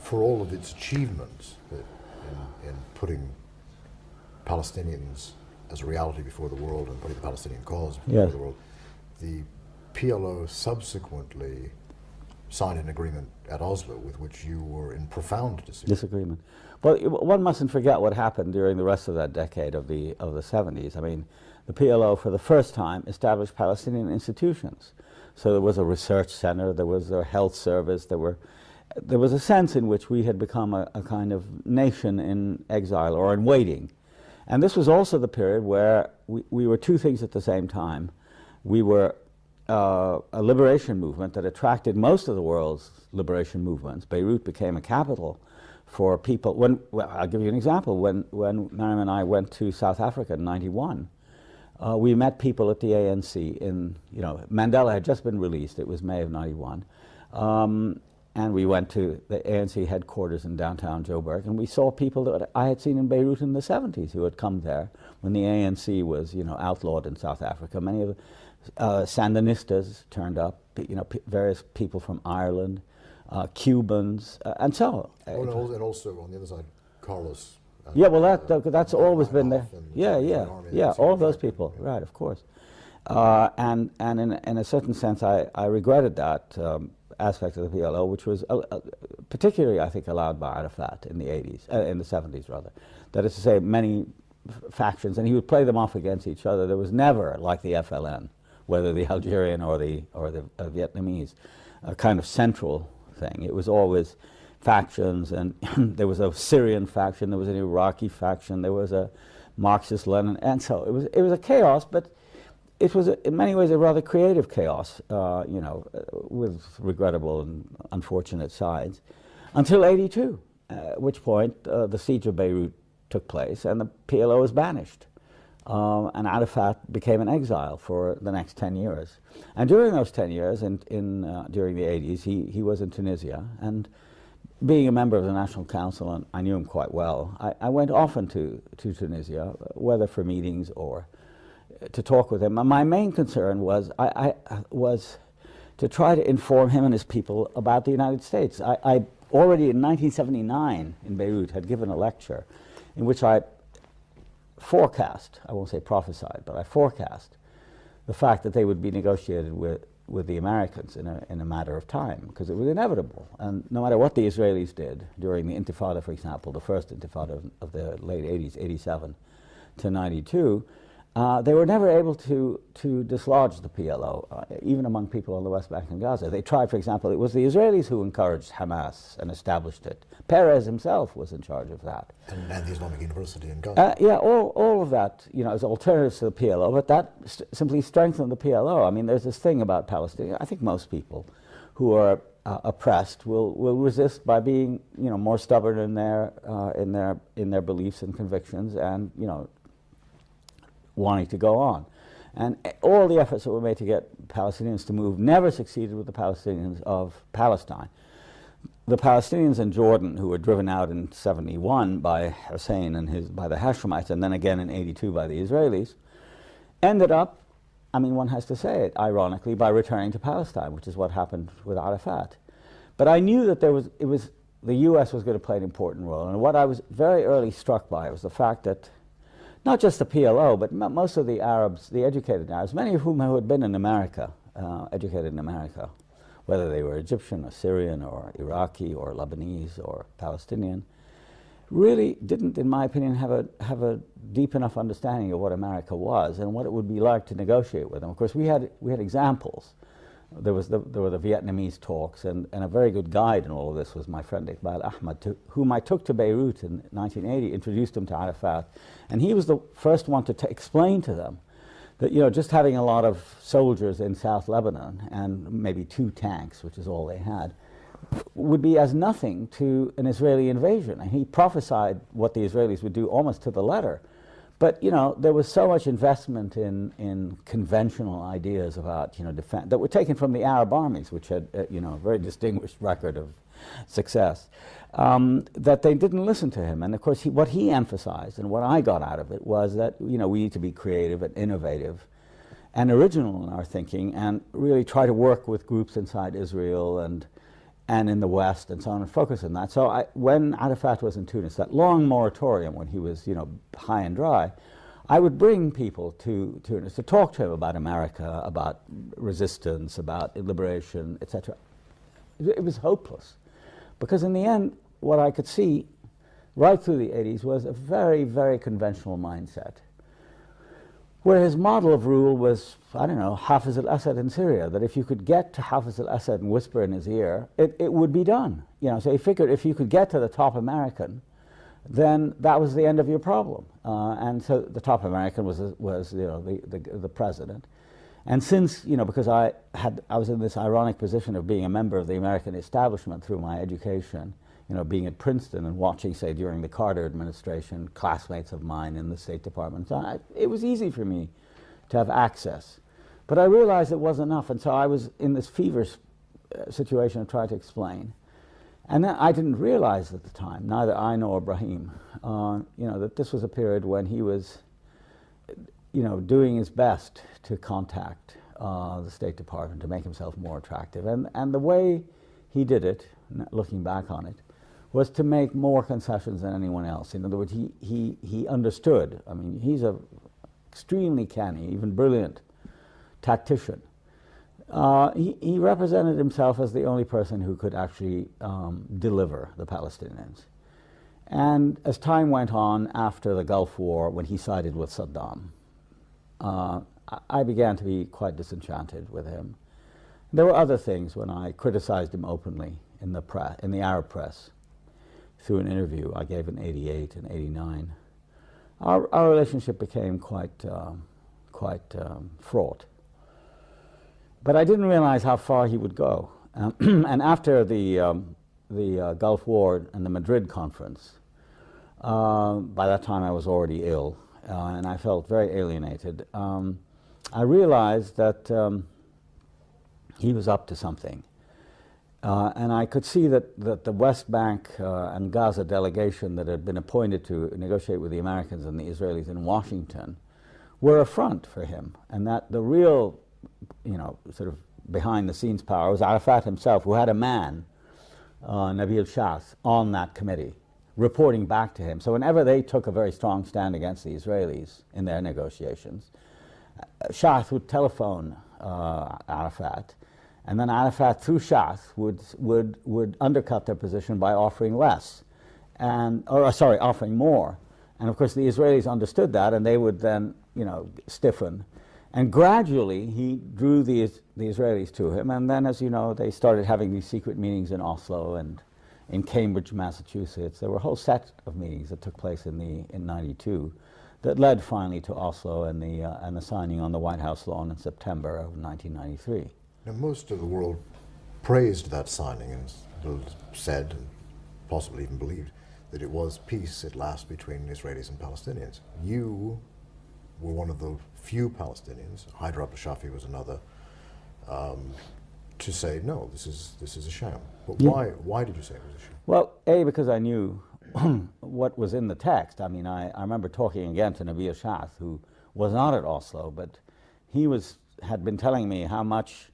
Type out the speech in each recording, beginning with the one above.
for all of its achievements in putting Palestinians as a reality before the world and putting the Palestinian cause before the world, the PLO subsequently signed an agreement at Oslo with which you were in profound disagreement. Well, one mustn't forget what happened during the rest of that decade of the 70s. I mean, the PLO for the first time established Palestinian institutions. So there was a research center, there was a health service, there was a sense in which we had become a kind of nation in exile or in waiting. And this was also the period where we were two things at the same time. We were a liberation movement that attracted most of the world's liberation movements. Beirut became a capital for people. Well, I'll give you an example. When Mariam and I went to South Africa in '91, we met people at the ANC Mandela had just been released. It was May of '91. And we went to the ANC headquarters in downtown Joburg, and we saw people that I had seen in Beirut in the '70s who had come there when the ANC was, outlawed in South Africa. Many of the Sandinistas turned up, various people from Ireland, Cubans, and so on. And also on the other side, Carlos. That's always been there. All of those people, right, of course. And in a certain sense, I regretted that aspect of the PLO, which was particularly, I think, allowed by Arafat in the in the 70s, rather. That is to say, many factions, and he would play them off against each other. There was never, like the FLN, whether the Algerian or the Vietnamese, a kind of central thing. It was always factions, and there was a Syrian faction, there was an Iraqi faction, there was a Marxist-Lenin, and so it was a chaos, but it was in many ways a rather creative chaos, with regrettable and unfortunate sides, until '82, at which point the siege of Beirut took place and the PLO was banished. And Arafat became an exile for the next 10 years. And during those 10 years, during the 80s, he was in Tunisia. And being a member of the National Council, and I knew him quite well, I went often to Tunisia, whether for meetings or to talk with him. And my main concern was to try to inform him and his people about the United States. I already in 1979 in Beirut had given a lecture in which I forecast, I won't say prophesied, but I forecast the fact that they would be negotiated with the Americans in a matter of time, because it was inevitable. And no matter what the Israelis did during the Intifada, for example, the first Intifada of the late 80s, 87 to 92, they were never able to dislodge the PLO, even among people on the West Bank and Gaza. They tried, for example, it was the Israelis who encouraged Hamas and established it. Peres himself was in charge of that. And the Islamic University in Gaza. All of that, as alternatives to the PLO, but that simply strengthened the PLO. I mean, there's this thing about Palestine. I think most people who are oppressed will resist by being, more stubborn in their beliefs and convictions, and wanting to go on. And all the efforts that were made to get Palestinians to move never succeeded with the Palestinians of Palestine. The Palestinians in Jordan, who were driven out in '71 by Hussein and by the Hashemites, and then again in '82 by the Israelis, ended up, one has to say it, ironically, by returning to Palestine, which is what happened with Arafat. But I knew that the U.S. was going to play an important role, and what I was very early struck by was the fact that not just the PLO, but most of the Arabs, the educated Arabs, many of whom had been in America, educated in America, whether they were Egyptian or Syrian or Iraqi or Lebanese or Palestinian, really didn't, in my opinion, have a deep enough understanding of what America was and what it would be like to negotiate with them. Of course, we had examples. There were the Vietnamese talks, and a very good guide in all of this was my friend Iqbal Ahmad, whom I took to Beirut in 1980, introduced him to Arafat, and he was the first one to explain to them that just having a lot of soldiers in South Lebanon and maybe 2 tanks, which is all they had, would be as nothing to an Israeli invasion. And he prophesied what the Israelis would do almost to the letter. But there was so much investment in conventional ideas about defense that were taken from the Arab armies, which had a very distinguished record of success, that they didn't listen to him. And of course, what he emphasized and what I got out of it was that we need to be creative and innovative and original in our thinking, and really try to work with groups inside Israel and and in the West and so on, and focus on that. So when Arafat was in Tunis, that long moratorium when he was, you know, high and dry, I would bring people to Tunis to talk to him about America, about resistance, about liberation, etc. It was hopeless, because in the end, what I could see right through the 80s was a very, very conventional mindset, where his model of rule was, I don't know, Hafiz al-Assad in Syria, that if you could get to Hafiz al-Assad and whisper in his ear, it would be done. You know, so he figured if you could get to the top American, then that was the end of your problem. And so the top American was you know, the president. And since, you know, because I was in this ironic position of being a member of the American establishment through my education, you know, being at Princeton and watching, say, during the Carter administration, classmates of mine in the State Department. So it was easy for me to have access. But I realized it wasn't enough, and so I was in this feverish situation of trying to explain. And then I didn't realize at the time, neither I nor Ibrahim, you know, that this was a period when he was, you know, doing his best to contact the State Department to make himself more attractive. And the way he did it, looking back on it, was to make more concessions than anyone else. In other words, he understood. I mean, he's a extremely canny, even brilliant tactician. He represented himself as the only person who could actually deliver the Palestinians. And as time went on after the Gulf War, when he sided with Saddam, I began to be quite disenchanted with him. There were other things when I criticized him openly in the Arab press through an interview I gave in '88 and '89. Our relationship became quite fraught. But I didn't realize how far he would go. And after the Gulf War and the Madrid conference, by that time I was already ill, and I felt very alienated. I realized that he was up to something. And I could see that the West Bank and Gaza delegation that had been appointed to negotiate with the Americans and the Israelis in Washington were a front for him, and that the real, you know, sort of behind-the-scenes power was Arafat himself, who had a man, Nabil Shaath, on that committee, reporting back to him. So whenever they took a very strong stand against the Israelis in their negotiations, Shaath would telephone Arafat, and then Arafat, through Shaath, would undercut their position by offering less, offering more. And of course the Israelis understood that, and they would then, you know, stiffen. And gradually he drew the Israelis to him, and then, as you know, they started having these secret meetings in Oslo and in Cambridge, Massachusetts. There were a whole set of meetings that took place in '92 that led finally to Oslo and the signing on the White House lawn in September of 1993. Now, most of the world praised that signing and said, and possibly even believed, that it was peace at last between Israelis and Palestinians. You were one of the few Palestinians, Haider al-Shafi was another, to say, no, this is a sham. But yeah. Why did you say it was a sham? Well, A, because I knew what was in the text. I mean, I remember talking again to Nabil Shaath, who was not at Oslo, but he had been telling me how much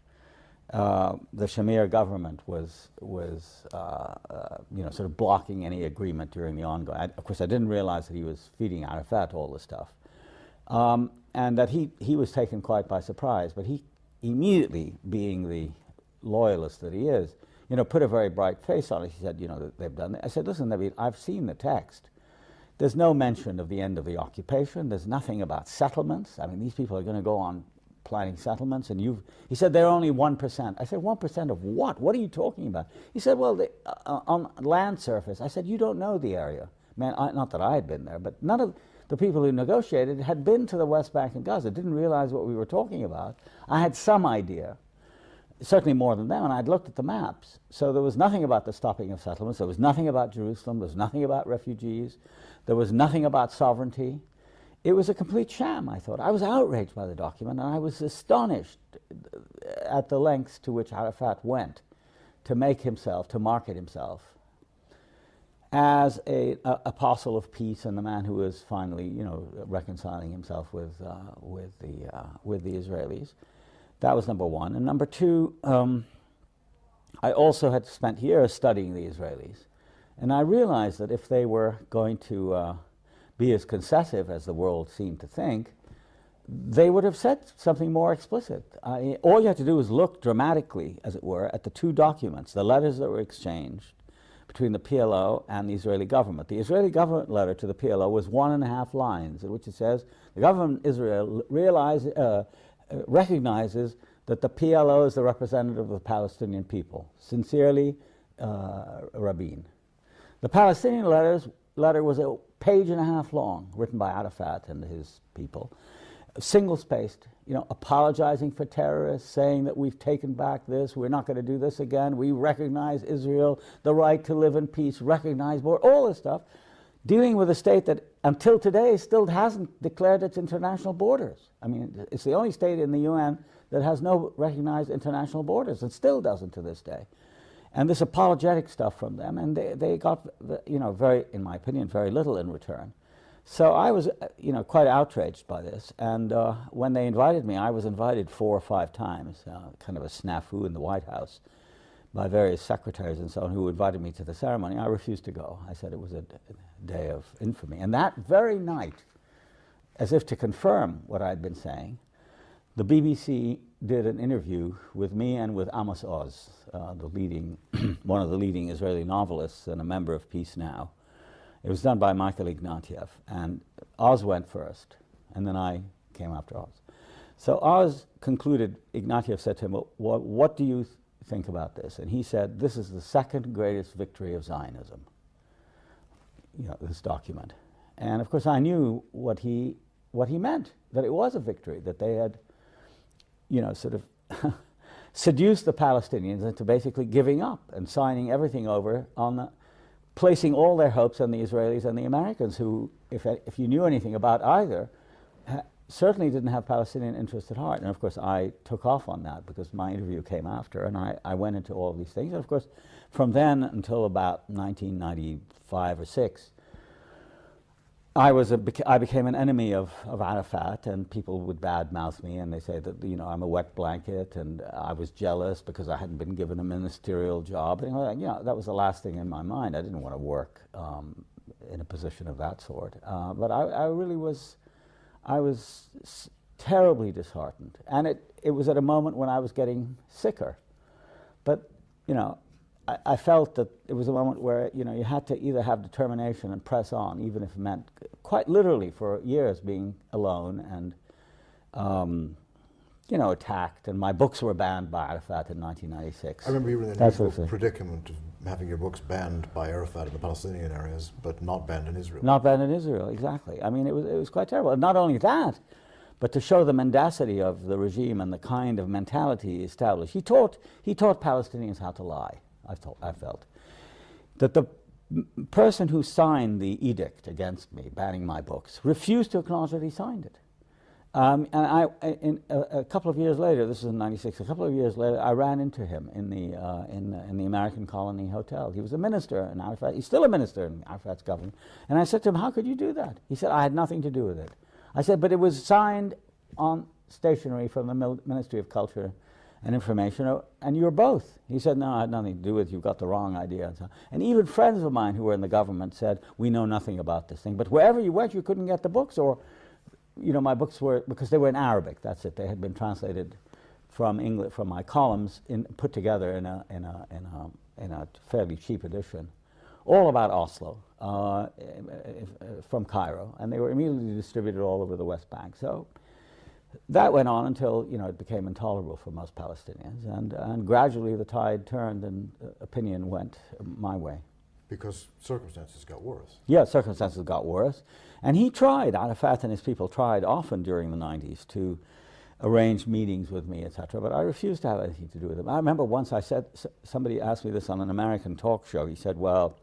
the Shamir government was you know, sort of blocking any agreement during the ongoing. Of course, I didn't realize that he was feeding Arafat all this stuff, and that he was taken quite by surprise. But he immediately, being the loyalist that he is, you know, put a very bright face on it. He said, you know, that they've done it. I said, listen, Nabil, I've seen the text. There's no mention of the end of the occupation. There's nothing about settlements. I mean, these people are going to go on planning settlements, and he said they're only 1%. I said, 1% of what? What are you talking about? He said, well, on land surface. I said, you don't know the area. Man, not that I had been there, but none of the people who negotiated had been to the West Bank and Gaza, didn't realize what we were talking about. I had some idea, certainly more than them, and I'd looked at the maps. So there was nothing about the stopping of settlements. There was nothing about Jerusalem. There was nothing about refugees. There was nothing about sovereignty. It was a complete sham, I thought. I was outraged by the document, and I was astonished at the lengths to which Arafat went to make himself, to market himself as an apostle of peace and the man who was finally, you know, reconciling himself with the Israelis. That was number one. And number two, I also had spent years studying the Israelis, and I realized that if they were going to be as concessive as the world seemed to think, they would have said something more explicit. All you had to do was look dramatically, as it were, at the two documents, the letters that were exchanged between the PLO and the Israeli government. The Israeli government letter to the PLO was 1.5 lines, in which it says, the government of Israel recognizes that the PLO is the representative of the Palestinian people. Sincerely, Rabin. The Palestinian letter was 1.5 pages long, written by Arafat and his people, single-spaced, apologizing for terrorists, saying that we've taken back this, we're not going to do this again, we recognize Israel, the right to live in peace, recognize more, all this stuff, dealing with a state that until today still hasn't declared its international borders. I mean, it's the only state in the UN that has no recognized international borders, and still doesn't to this day. And this apologetic stuff from them, and they got, very, in my opinion, very little in return. So I was, quite outraged by this, and when they invited me, I was invited 4 or 5 times, kind of a snafu in the White House, by various secretaries and so on who invited me to the ceremony. I refused to go. I said it was a day of infamy. And that very night, as if to confirm what I'd been saying, the BBC did an interview with me and with Amos Oz, one of the leading Israeli novelists and a member of Peace Now. It was done by Michael Ignatieff, and Oz went first, and then I came after Oz. So Oz concluded, Ignatieff said to him, well, what do you think about this? And he said, this is the second greatest victory of Zionism, this document. And of course I knew what he meant, that it was a victory, that they had, sort of seduced the Palestinians into basically giving up and signing everything over on placing all their hopes on the Israelis and the Americans, who, if you knew anything about either, certainly didn't have Palestinian interests at heart. And of course I took off on that because my interview came after, and I went into all of these things. And of course from then until about 1995 or 6, I became an enemy of Arafat, and people would badmouth me, and they say that I'm a wet blanket, and I was jealous because I hadn't been given a ministerial job. And, that was the last thing in my mind. I didn't want to work in a position of that sort. But I really was, terribly disheartened, and it was at a moment when I was getting sicker. But I felt that it was a moment where you had to either have determination and press on, even if it meant quite literally for years being alone and attacked. And my books were banned by Arafat in 1996. I remember you were in the unusual predicament of having your books banned by Arafat in the Palestinian areas, but not banned in Israel. Not banned in Israel, exactly. I mean, it was quite terrible. And not only that, but to show the mendacity of the regime and the kind of mentality he established. He taught Palestinians how to lie. I felt that the person who signed the edict against me, banning my books, refused to acknowledge that he signed it. And a couple of years later, this was in '96. A couple of years later, I ran into him in the American Colony Hotel. He was a minister in Arafat. He's still a minister in Arafat's government. And I said to him, "How could you do that?" He said, "I had nothing to do with it." I said, "But it was signed on stationery from the Ministry of Culture and Information, and you're both." He said, "No, I had nothing to do with it. You've got the wrong idea." And even friends of mine who were in the government said, "We know nothing about this thing." But wherever you went, you couldn't get the books, or, my books were, because they were in Arabic. That's it. They had been translated from English, from my columns, put together in a fairly cheap edition, all about Oslo, from Cairo, and they were immediately distributed all over the West Bank. So that went on until it became intolerable for most Palestinians, and gradually the tide turned and opinion went my way. Because circumstances got worse. Yeah, circumstances got worse, and Arafat and his people tried often during the 90s to arrange meetings with me, etc., but I refused to have anything to do with them. I remember once somebody asked me this on an American talk show. He said, "Well,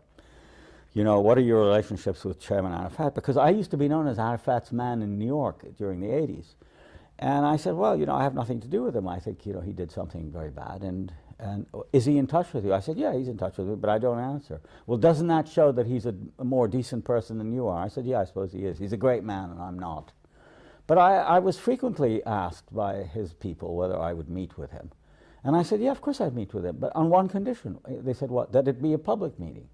what are your relationships with Chairman Arafat?" Because I used to be known as Arafat's man in New York during the 80s. And I said, "Well, I have nothing to do with him. I think, he did something very bad. And is he in touch with you?" I said, "Yeah, he's in touch with me, but I don't answer." "Well, doesn't that show that he's a more decent person than you are?" I said, "Yeah, I suppose he is. He's a great man, and I'm not." But I was frequently asked by his people whether I would meet with him. And I said, yeah, of course I'd meet with him, but on one condition. They said, what? That it be a public meeting.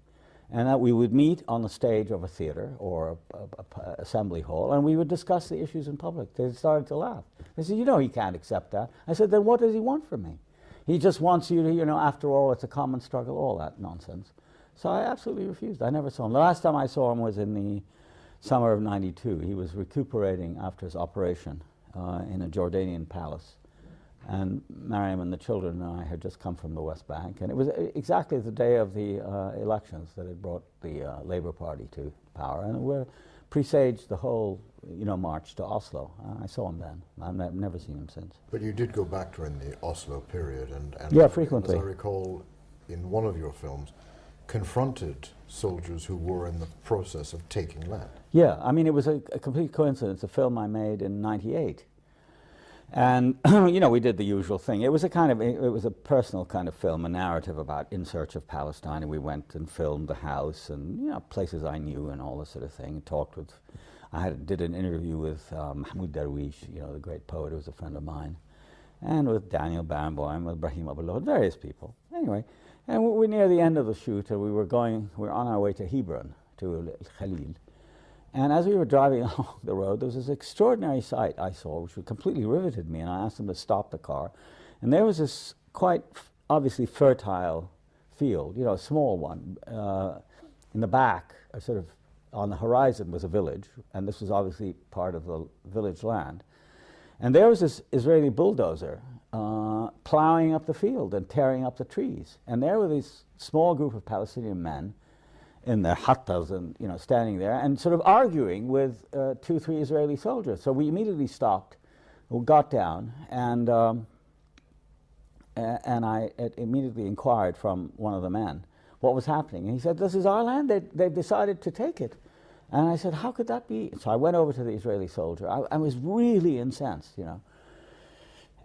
And that we would meet on the stage of a theater or a assembly hall, and we would discuss the issues in public. They started to laugh. They said, you know, he can't accept that. I said, then what does he want from me? He just wants you to, you know, after all, it's a common struggle, all that nonsense. So I absolutely refused. I never saw him. The last time I saw him was in the summer of '92. He was recuperating after his operation in a Jordanian palace. And Mariam and the children and I had just come from the West Bank, and it was exactly the day of the elections that had brought the Labour Party to power, and we presaged the whole, you know, march to Oslo. I saw him then. I've never seen him since. But you did go back during the Oslo period, and yeah, frequently. As I recall, in one of your films, confronted soldiers who were in the process of taking land. Yeah, I mean, it was a complete coincidence. A film I made in '98. And, you know, we did the usual thing. It was a kind of, it was a personal kind of film, a narrative about In Search of Palestine, and we went and filmed the house and, you know, places I knew and all this sort of thing, and talked with, did an interview with Mahmoud Darwish, you know, the great poet who was a friend of mine, and with Daniel Barenboim, with Brahim Abdullah, various people. Anyway, and we're near the end of the shoot, and we're on our way to Hebron, to Khalil. And as we were driving along the road, there was this extraordinary sight I saw, which completely riveted me, and I asked them to stop the car. And there was this quite obviously fertile field, you know, a small one. In the back, sort of on the horizon, was a village, and this was obviously part of the village land. And there was this Israeli bulldozer plowing up the field and tearing up the trees. And there were this small group of Palestinian men in their hattas and, you know, standing there and sort of arguing with 2, 3 Israeli soldiers. So we immediately stopped, we got down, and I immediately inquired from one of the men what was happening. And he said, this is our land, they've decided to take it. And I said, how could that be? So I went over to the Israeli soldier. I was really incensed, you know.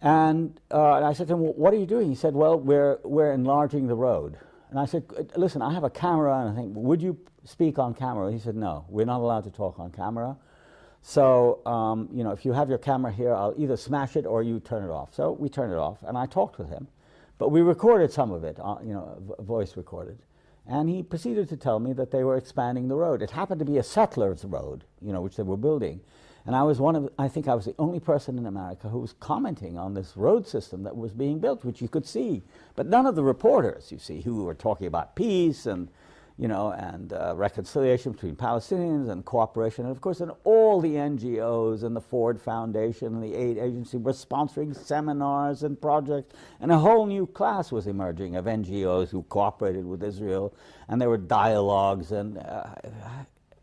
And I said to him, well, what are you doing? He said, well, we're enlarging the road. And I said, listen, I have a camera, and I think, would you speak on camera? He said, no, we're not allowed to talk on camera. So, you know, if you have your camera here, I'll either smash it or you turn it off. So we turned it off, and I talked with him. But we recorded some of it, you know, voice recorded. And he proceeded to tell me that they were expanding the road. It happened to be a settler's road, you know, which they were building. And I think I was the only person in America who was commenting on this road system that was being built, which you could see. But none of the reporters, you see, who were talking about peace and, you know, and reconciliation between Palestinians and cooperation. And of course, and all the NGOs and the Ford Foundation and the aid agency were sponsoring seminars and projects. And a whole new class was emerging of NGOs who cooperated with Israel. And there were dialogues and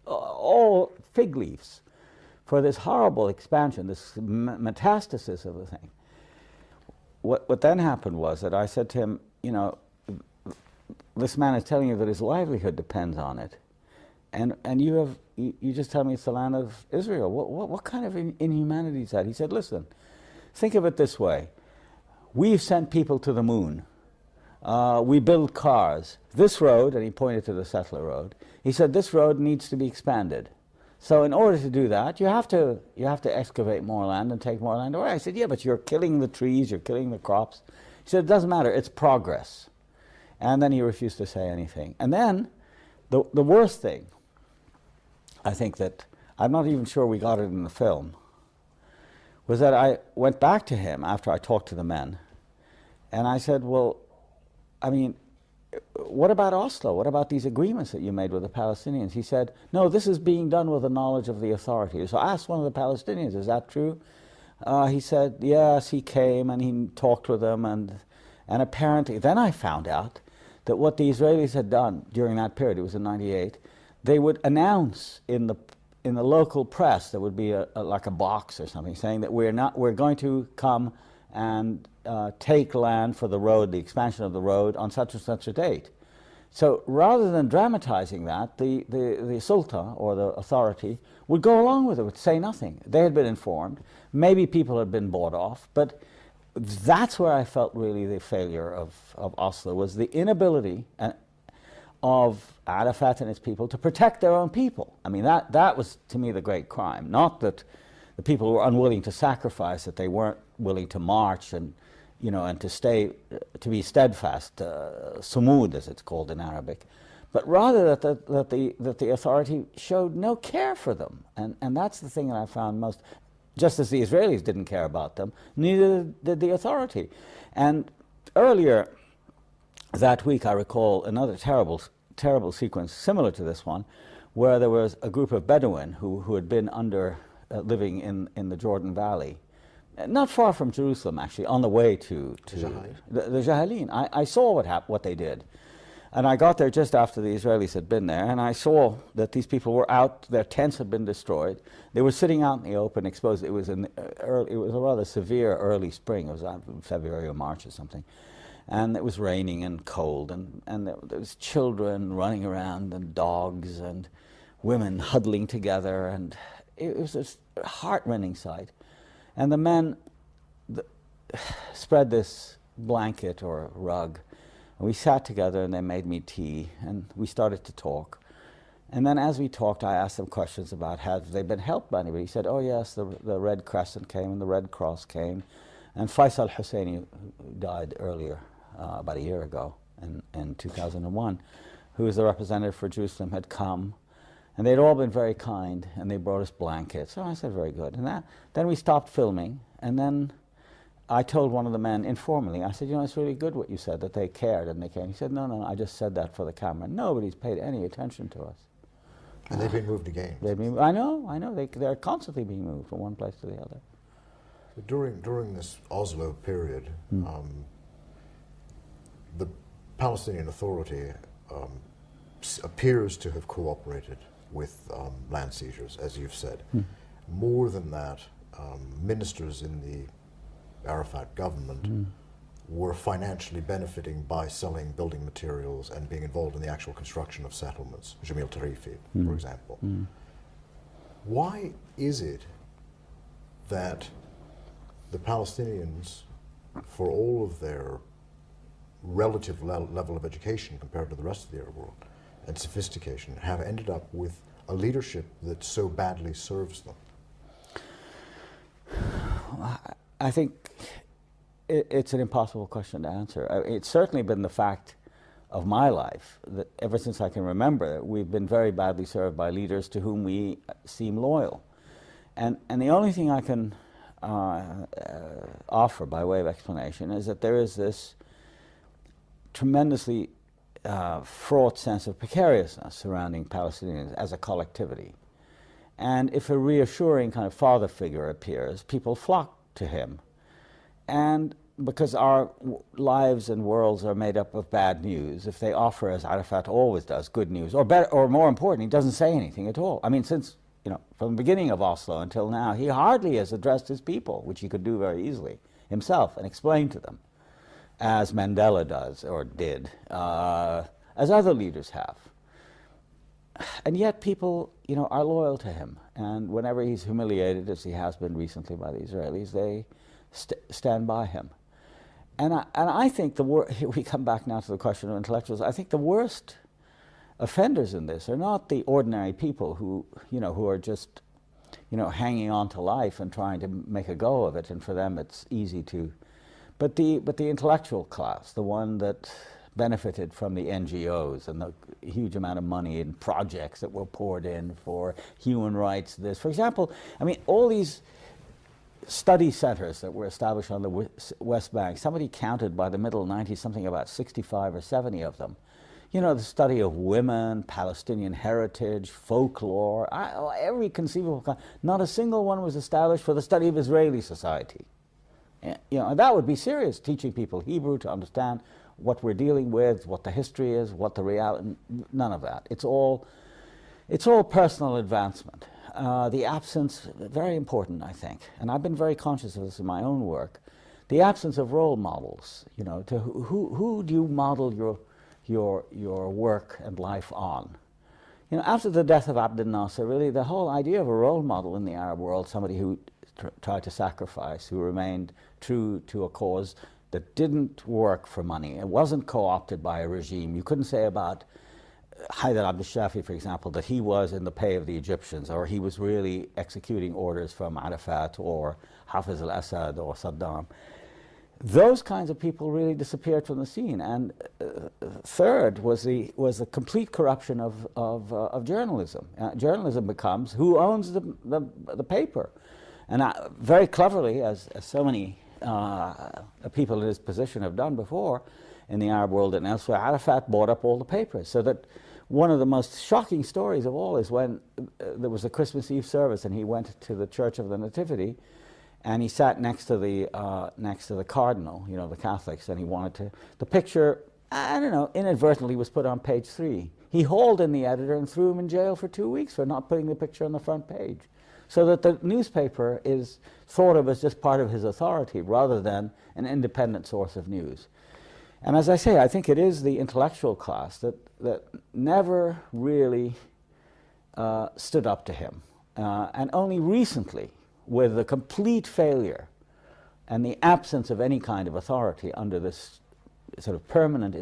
all fig leaves for this horrible expansion, this metastasis of the thing. What then happened was that I said to him, you know, this man is telling you that his livelihood depends on it, and you just tell me it's the land of Israel. What kind of inhumanity is that? He said, listen, think of it this way. We've sent people to the moon. We build cars. This road, and he pointed to the settler road, he said this road needs to be expanded. So in order to do that, you have to excavate more land and take more land away. I said, yeah, but you're killing the trees, you're killing the crops. He said, it doesn't matter, it's progress. And then he refused to say anything. And then the worst thing, I think that, I'm not even sure we got it in the film, was that I went back to him after I talked to the men, and I said, well, I mean, what about Oslo? What about these agreements that you made with the Palestinians? He said, no, this is being done with the knowledge of the authorities. So I asked one of the Palestinians, is that true? He said, yes, he came and he talked with them, and apparently, then I found out that what the Israelis had done during that period, it was in '98, they would announce in the local press, there would be like a box or something saying that we're going to come and take land for the road, the expansion of the road on such and such a date. So rather than dramatizing that, the Sultan or the authority would go along with it, would say nothing. They had been informed. Maybe people had been bought off, but that's where I felt really the failure of Oslo, was the inability of Arafat and his people to protect their own people. I mean, that was, to me, the great crime. Not that the people were unwilling to sacrifice, that they weren't willing to march and and to be steadfast, sumud as it's called in Arabic, but rather that the authority showed no care for them, and that's the thing that I found most. Just as the Israelis didn't care about them, neither did the authority. And earlier that week, I recall another terrible sequence similar to this one, where there was a group of Bedouin who had been living in the Jordan Valley, not far from Jerusalem, actually, on the way to the Jahalin. I saw what they did. And I got there just after the Israelis had been there, and I saw that these people were out, their tents had been destroyed. They were sitting out in the open, exposed. It was a rather severe early spring. It was February or March or something. And it was raining and cold, and there was children running around, and dogs, and women huddling together, and it was a heart-rending sight. And the men spread this blanket or rug, and we sat together, and they made me tea, and we started to talk. And then as we talked, I asked them questions about have they been helped by anybody. He said, oh yes, the Red Crescent came, and the Red Cross came. And Faisal Husseini, who died earlier, about a year ago, in 2001, who was the representative for Jerusalem, had come. And they'd all been very kind, and they brought us blankets. So I said, very good. And then we stopped filming, and then I told one of the men informally, I said, it's really good what you said, that they cared and they came. He said, no, I just said that for the camera. Nobody's paid any attention to us. And they've been moved again. I know. They're constantly being moved from one place to the other. But during this Oslo period, the Palestinian Authority appears to have cooperated with land seizures, as you've said. More than that, ministers in the Arafat government were financially benefiting by selling building materials and being involved in the actual construction of settlements, Jamil Tarifi, for example. Why is it that the Palestinians, for all of their relative level of education compared to the rest of the Arab world and sophistication, have ended up with a leadership that so badly serves them? I think it's an impossible question to answer. It's certainly been the fact of my life that ever since I can remember, we've been very badly served by leaders to whom we seem loyal. And the only thing I can offer by way of explanation is that there is this tremendously fraught sense of precariousness surrounding Palestinians as a collectivity. And if a reassuring kind of father figure appears, people flock to him. And because our lives and worlds are made up of bad news, if they offer, as Arafat always does, good news, or better, or more important, he doesn't say anything at all. I mean, since, from the beginning of Oslo until now, he hardly has addressed his people, which he could do very easily himself, and explain to them, as Mandela does, or did, as other leaders have. And yet people, are loyal to him. And whenever he's humiliated, as he has been recently by the Israelis, they stand by him. And I think we come back now to the question of intellectuals. I think the worst offenders in this are not the ordinary people who are just, hanging on to life and trying to make a go of it, and for them it's easy to, but the intellectual class, the one that benefited from the NGOs and the huge amount of money in projects that were poured in for human rights. For example, all these study centers that were established on the West Bank, somebody counted by the middle 90s something about 65 or 70 of them. The study of women, Palestinian heritage, folklore, every conceivable kind. Not a single one was established for the study of Israeli society. And that would be serious, teaching people Hebrew to understand what we're dealing with, what the history is, what the reality. None of that. It's all personal advancement. The absence, very important, I think, and I've been very conscious of this in my own work, the absence of role models. To who do you model your work and life on? After the death of Abdel Nasser, really the whole idea of a role model in the Arab world, somebody who tried to sacrifice, who remained true to a cause that didn't work for money. It wasn't co-opted by a regime. You couldn't say about Haidar Abdel Shafi, for example, that he was in the pay of the Egyptians, or he was really executing orders from Arafat or Hafiz al-Assad or Saddam. those kinds of people really disappeared from the scene. And third was the complete corruption of journalism. Journalism becomes who owns the paper. And very cleverly, as so many people in his position have done before in the Arab world and elsewhere, Arafat bought up all the papers. So that one of the most shocking stories of all is when there was a Christmas Eve service and he went to the Church of the Nativity, and he sat next to the cardinal, you know, the Catholics, and he wanted to. The picture, I don't know, inadvertently was put on page 3. He hauled in the editor and threw him in jail for 2 weeks for not putting the picture on the front page. So that the newspaper is thought of as just part of his authority rather than an independent source of news. And as I say, I think it is the intellectual class that never really stood up to him. And only recently, with the complete failure and the absence of any kind of authority under this sort of permanent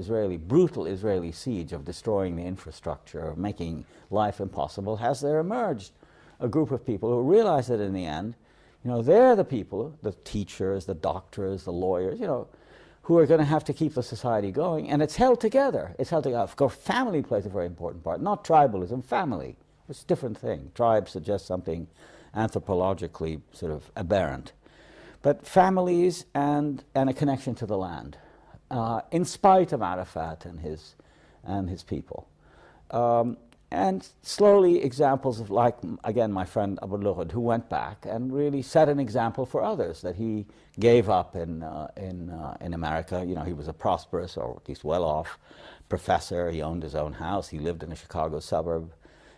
brutal Israeli siege of destroying the infrastructure, of making life impossible, has there emerged a group of people who realize that in the end, you know, they're the people, the teachers, the doctors, the lawyers, you know, who are going to have to keep the society going, and it's held together. It's held together. Of course, family plays a very important part, not tribalism, family. It's a different thing. Tribe suggests something anthropologically sort of aberrant. But families and a connection to the land, in spite of Arafat and his people. And slowly examples of, like, again, my friend Abu Lughod, who went back and really set an example for others that he gave up in America. You know, he was a prosperous, or at least well-off professor. He owned his own house. He lived in a Chicago suburb.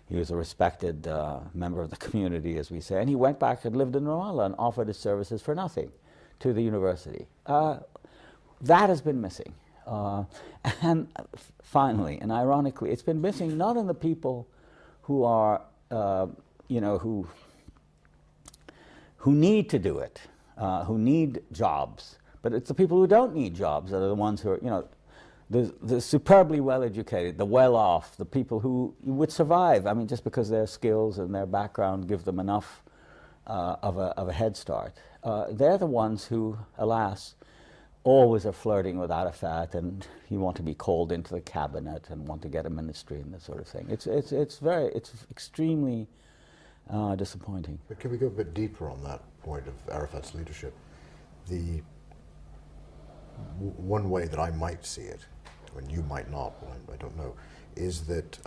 He was a respected member of the community, as we say, and he went back and lived in Ramallah and offered his services for nothing to the university. That has been missing. And finally, and ironically, it's been missing not in the people who are, you know, who need to do it, who need jobs, but it's the people who don't need jobs that are the ones who are, you know, the superbly well-educated, the well-off, the people who would survive. I mean, just because their skills and their background give them enough of a head start. They're the ones who, alas, always are flirting with Arafat, and you want to be called into the cabinet and want to get a ministry and that sort of thing. It's extremely disappointing. But can we go a bit deeper on that point of Arafat's leadership? The one way that I might see it, and you might not, I don't know, is that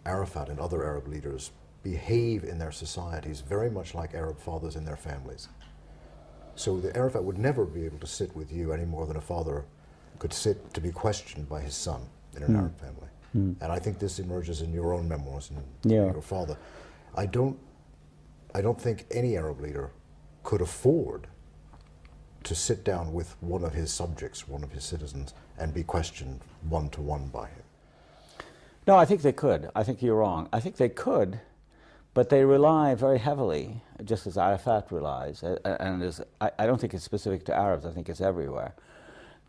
Arafat and other Arab leaders behave in their societies very much like Arab fathers in their families. So the Arafat would never be able to sit with you any more than a father could sit to be questioned by his son in an Arab family. And I think this emerges in your own memoirs and your father. I don't think any Arab leader could afford to sit down with one of his subjects, one of his citizens, and be questioned one-to-one by him. No, I think they could. I think you're wrong. I think they could, but they rely very heavily, just as Arafat relies, and I don't think it's specific to Arabs, I think it's everywhere.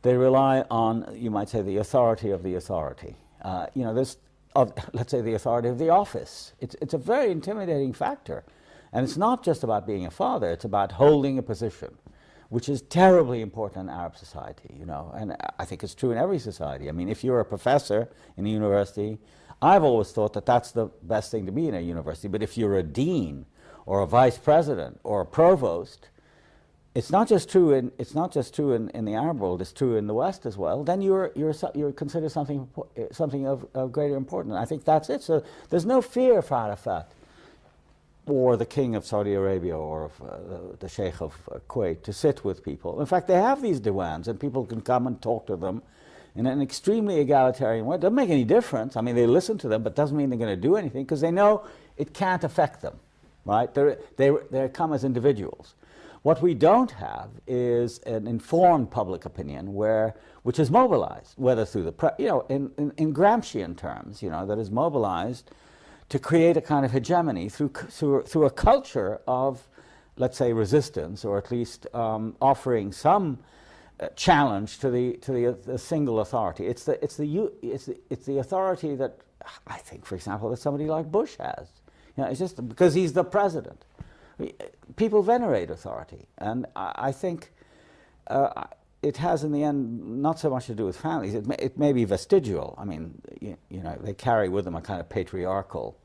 They rely on, you might say, the authority of the authority. You know, let's say the authority of the office. It's a very intimidating factor. And it's not just about being a father, it's about holding a position, which is terribly important in Arab society, you know, and I think it's true in every society. I mean, if you're a professor in a university, I've always thought that that's the best thing to be in a university, but if you're a dean or a vice president or a provost, it's not just true in the Arab world, it's true in the West as well, then you're considered something of greater importance. I think that's it. So there's no fear for Arafat or the king of Saudi Arabia or of, the sheikh of Kuwait to sit with people. In fact, they have these diwans and people can come and talk to them in an extremely egalitarian way. It doesn't make any difference. I mean, they listen to them, but doesn't mean they're going to do anything because they know it can't affect them, right? They come as individuals. What we don't have is an informed public opinion which is mobilized, whether through the you know, in Gramscian terms, you know, that is mobilized to create a kind of hegemony through a culture of, let's say, resistance, or at least offering some challenge to the single authority. It's the authority that I think, for example, that somebody like Bush has. You know, it's just because he's the president. People venerate authority, and I think it has in the end not so much to do with families. It may be vestigial. I mean, you know, they carry with them a kind of patriarchal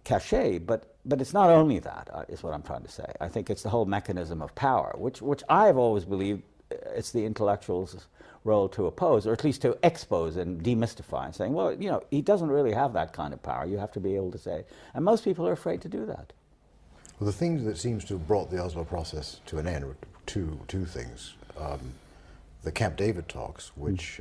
cachet, but it's not only that, is what I'm trying to say. I think it's the whole mechanism of power, which I've always believed it's the intellectual's role to oppose, or at least to expose and demystify, and saying, well, you know, he doesn't really have that kind of power. You have to be able to say, and most people are afraid to do that. Well, the thing that seems to have brought the Oslo process to an end were two things. The Camp David talks, which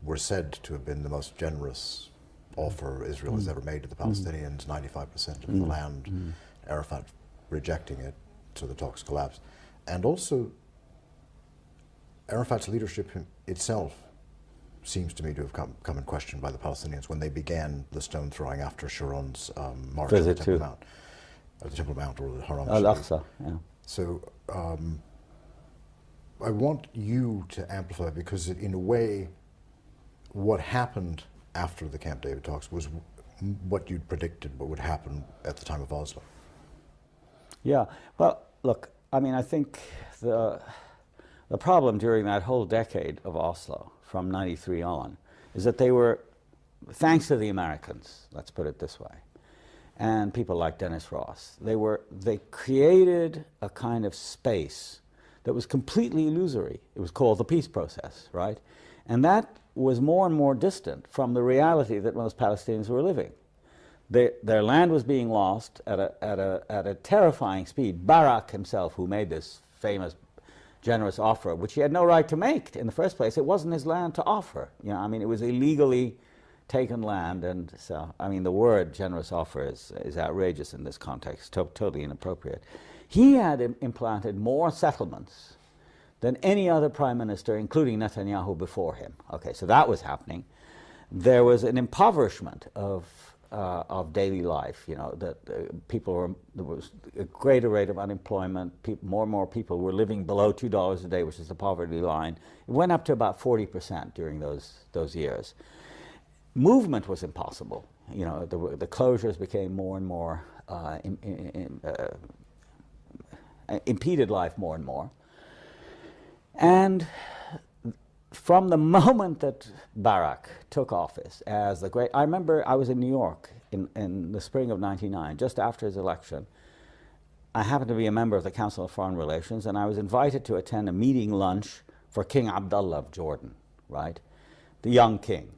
were said to have been the most generous offer Israel has ever made to the Palestinians, 95% of the land, Arafat rejecting it, so the talks collapsed. And also, Arafat's leadership itself seems to me to have come in question by the Palestinians when they began the stone throwing after Sharon's march to the Temple Mount. The Temple Mount, or the Haram Al-Aqsa, yeah. So I want you to amplify, because in a way what happened after the Camp David talks was what you'd predicted what would happen at the time of Oslo. Yeah, well, look, I mean, I think the problem during that whole decade of Oslo, from '93 on, is that they were, thanks to the Americans, let's put it this way, and people like Dennis Ross, they created a kind of space that was completely illusory. It was called the peace process, right? And that was more and more distant from the reality that most Palestinians were living. Their land was being lost at a terrifying speed. Barak himself, who made this famous generous offer, which he had no right to make in the first place, it wasn't his land to offer. You know, I mean, it was illegally taken land, and so, I mean, the word generous offer is outrageous in this context, totally inappropriate. He had implanted more settlements than any other prime minister, including Netanyahu, before him. Okay, so that was happening. There was an impoverishment of daily life. You know, that there was a greater rate of unemployment. More and more people were living below $2 a day, which is the poverty line. It went up to about 40% during those years. Movement was impossible. You know, the closures became more and more impeded life more and more. And from the moment that Barak took office as the great, I remember I was in New York in the spring of '99, just after his election. I happened to be a member of the Council of Foreign Relations, and I was invited to attend a meeting lunch for King Abdullah of Jordan, right? The young king.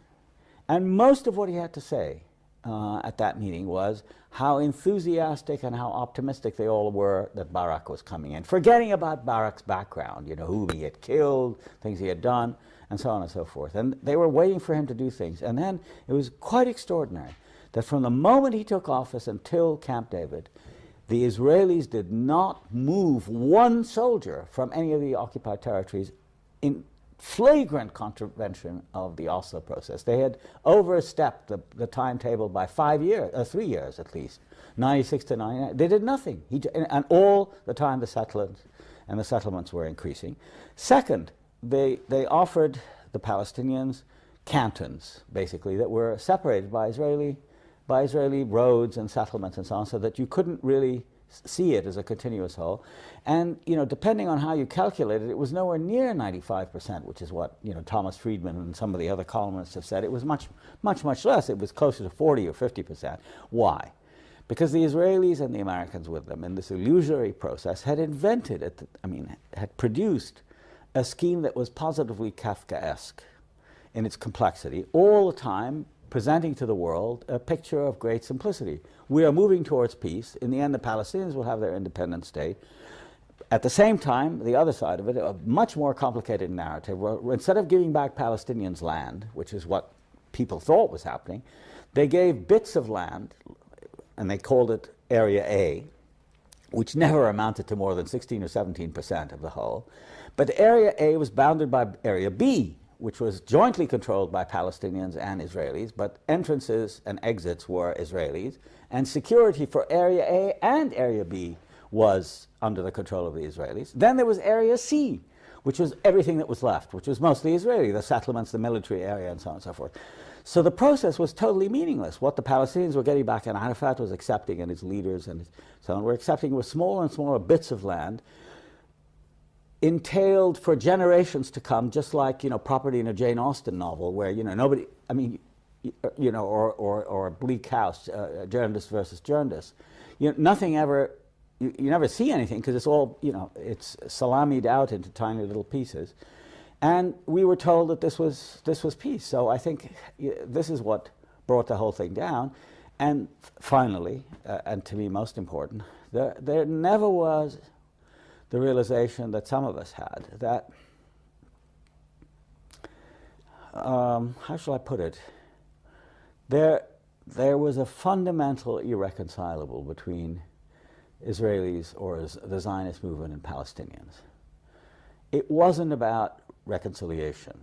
And most of what he had to say at that meeting was how enthusiastic and how optimistic they all were that Barak was coming in, forgetting about Barak's background, you know, who he had killed, things he had done, and so on and so forth. And they were waiting for him to do things. And then it was quite extraordinary that from the moment he took office until Camp David, the Israelis did not move one soldier from any of the occupied territories in flagrant contravention of the Oslo process. They had overstepped the timetable by 5 years, 3 years at least, 96 to 99. They did nothing. And all the time the settlements were increasing. Second, they offered the Palestinians cantons, basically, that were separated by Israeli roads and settlements and so on, so that you couldn't really see it as a continuous whole. And, you know, depending on how you calculate it, it was nowhere near 95%, which is what, you know, Thomas Friedman and some of the other columnists have said. It was much, much, much less. It was closer to 40 or 50%. Why? Because the Israelis and the Americans with them in this illusory process had invented, had produced a scheme that was positively Kafkaesque in its complexity, all the time presenting to the world a picture of great simplicity. We are moving towards peace. In the end, the Palestinians will have their independent state. At the same time, the other side of it, a much more complicated narrative, where instead of giving back Palestinians land, which is what people thought was happening, they gave bits of land, and they called it Area A, which never amounted to more than 16 or 17% of the whole. But Area A was bounded by Area B, which was jointly controlled by Palestinians and Israelis, but entrances and exits were Israelis, and security for Area A and Area B was under the control of the Israelis. Then there was Area C, which was everything that was left, which was mostly Israeli, the settlements, the military area, and so on and so forth. So the process was totally meaningless. What the Palestinians were getting back, and Arafat was accepting, and his leaders and so on, were accepting, were smaller and smaller bits of land, entailed for generations to come, just like, you know, property in a Jane Austen novel, where, you know, nobody, I mean, you know, or Bleak House, journalist versus journalist. You know, nothing ever, you never see anything because it's all, you know, it's salamied out into tiny little pieces. And we were told that this was peace. So I think this is what brought the whole thing down. And finally, and to me most important, there never was the realization that some of us had that, how shall I put it? There was a fundamental irreconcilable between Israelis, or the Zionist movement, and Palestinians. It wasn't about reconciliation.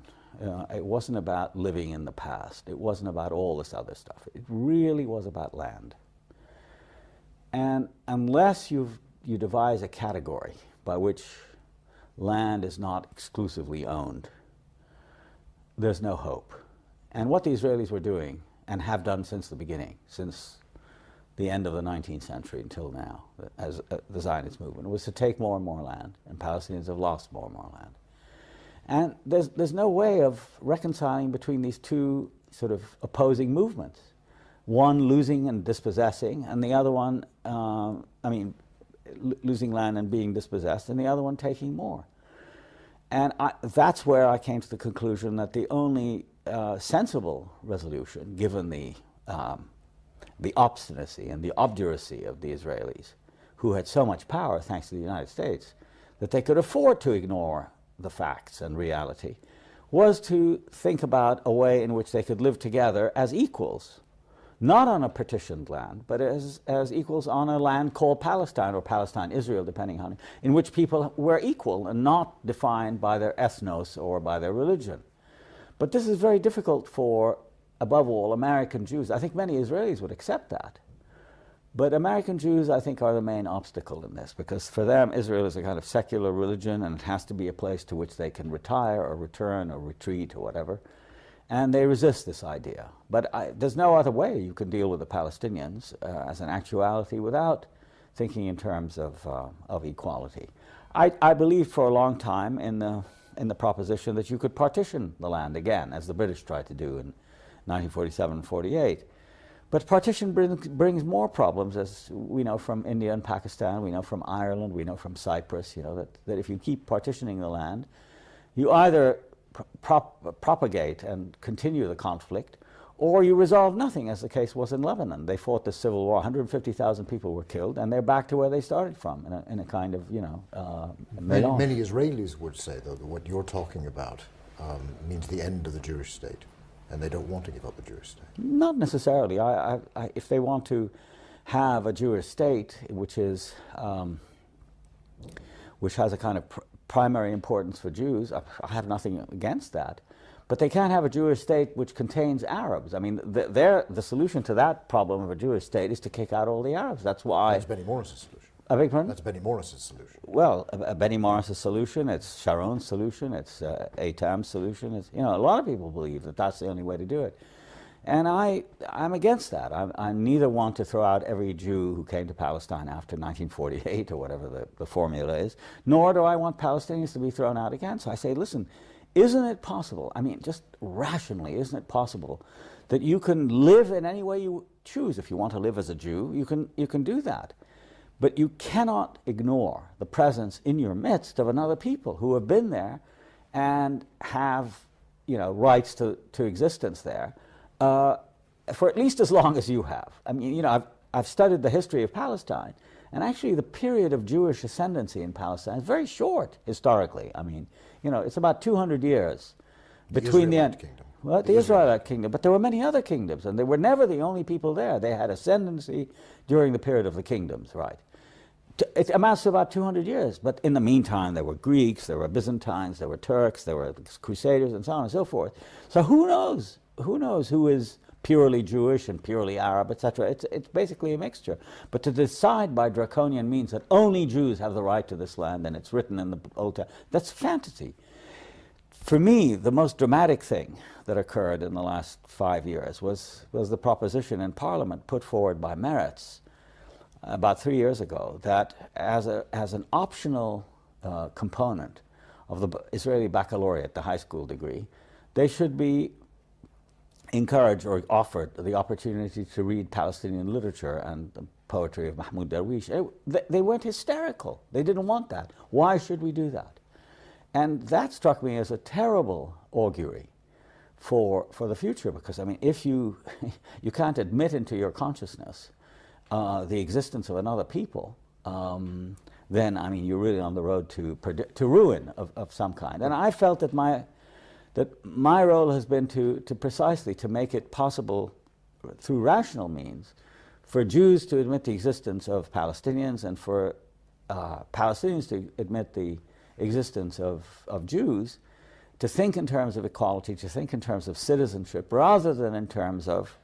It wasn't about living in the past. It wasn't about all this other stuff. It really was about land. And unless you devise a category by which land is not exclusively owned, there's no hope. And what the Israelis were doing, and have done since the beginning, since the end of the 19th century until now, as the Zionist movement, was to take more and more land, and Palestinians have lost more and more land. And there's no way of reconciling between these two sort of opposing movements. One losing and dispossessing, and the other one, losing land and being dispossessed, and the other one taking more. And that's where I came to the conclusion that the only sensible resolution, given the obstinacy and the obduracy of the Israelis, who had so much power thanks to the United States, that they could afford to ignore the facts and reality, was to think about a way in which they could live together as equals, not on a partitioned land, but as equals on a land called Palestine, or Palestine-Israel, depending on it, in which people were equal and not defined by their ethnos or by their religion. But this is very difficult for, above all, American Jews. I think many Israelis would accept that. But American Jews, I think, are the main obstacle in this, because for them, Israel is a kind of secular religion, and it has to be a place to which they can retire or return or retreat or whatever. And they resist this idea. But there's no other way you can deal with the Palestinians as an actuality without thinking in terms of equality. I believed for a long time in the proposition that you could partition the land again, as the British tried to do in 1947 and 48. But partition brings more problems, as we know from India and Pakistan, we know from Ireland, we know from Cyprus, you know, that if you keep partitioning the land, you either propagate and continue the conflict, or you resolve nothing, as the case was in Lebanon. They fought the civil war, 150,000 people were killed, and they're back to where they started from, in a kind of, you know, many Israelis would say, though, that what you're talking about means the end of the Jewish state, and they don't want to give up the Jewish state. Not necessarily. If they want to have a Jewish state, which has a kind of primary importance for Jews, I have nothing against that. But they can't have a Jewish state which contains Arabs. I mean, the solution to that problem of a Jewish state is to kick out all the Arabs. That's why... That's Benny Morris's solution. I beg your pardon? That's Benny Morris's solution. Well, Benny Morris's solution, it's Sharon's solution, it's Eitam's solution. It's, you know, a lot of people believe that that's the only way to do it. And I'm against that. I neither want to throw out every Jew who came to Palestine after 1948 or whatever the formula is, nor do I want Palestinians to be thrown out again. So I say, listen, isn't it possible, I mean, just rationally, isn't it possible that you can live in any way you choose? If you want to live as a Jew, you can do that. But you cannot ignore the presence in your midst of another people who have been there and have, you know, rights to existence there for at least as long as you have. I mean, you know, I've studied the history of Palestine, and actually the period of Jewish ascendancy in Palestine is very short historically. I mean, you know, it's about 200 years between the end. Kingdom. Well, the Israelite kingdom, but there were many other kingdoms, and they were never the only people there. They had ascendancy during the period of the kingdoms, right? It amounts to about 200 years, but in the meantime there were Greeks, there were Byzantines, there were Turks, there were Crusaders, and so on and so forth. So who knows? Who knows who is purely Jewish and purely Arab, etc.? It's basically a mixture. But to decide by draconian means that only Jews have the right to this land, and it's written in the Old Testament, that's fantasy. For me, the most dramatic thing that occurred in the last 5 years was the proposition in Parliament put forward by Meretz about 3 years ago that as an optional component of the Israeli baccalaureate, the high school degree, they should be encouraged or offered the opportunity to read Palestinian literature and the poetry of Mahmoud Darwish. They went hysterical. They didn't want that. Why should we do that? And that struck me as a terrible augury for the future, because I mean, if you you can't admit into your consciousness the existence of another people, then I mean, you're really on the road to ruin of some kind. And I felt that my role has been to precisely to make it possible through rational means for Jews to admit the existence of Palestinians, and for Palestinians to admit the existence of Jews, to think in terms of equality, to think in terms of citizenship, rather than in terms of,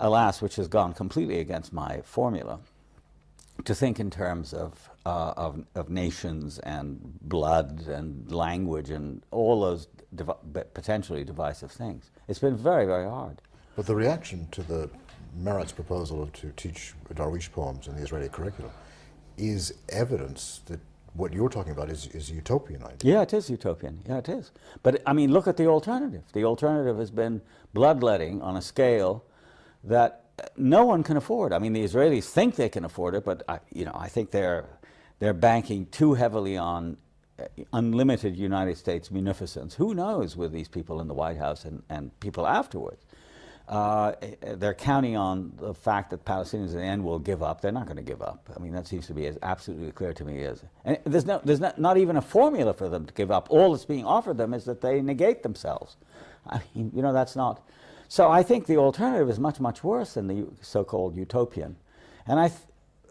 alas, which has gone completely against my formula, to think in terms of nations and blood and language and all those potentially divisive things. It's been very, very hard. But the reaction to the Meret's proposal to teach Darwish poems in the Israeli curriculum is evidence that what you're talking about is a utopian idea. Yeah, it is utopian. Yeah, it is. But I mean, look at the alternative. The alternative has been bloodletting on a scale that no one can afford. I mean, the Israelis think they can afford it, but I think they're banking too heavily on unlimited United States munificence. Who knows with these people in the White House and people afterwards? They're counting on the fact that Palestinians in the end will give up. They're not going to give up. I mean, that seems to be as absolutely clear to me as. And there's not even a formula for them to give up. All that's being offered them is that they negate themselves. I mean, that's not. So I think the alternative is much, much worse than the so-called utopian, and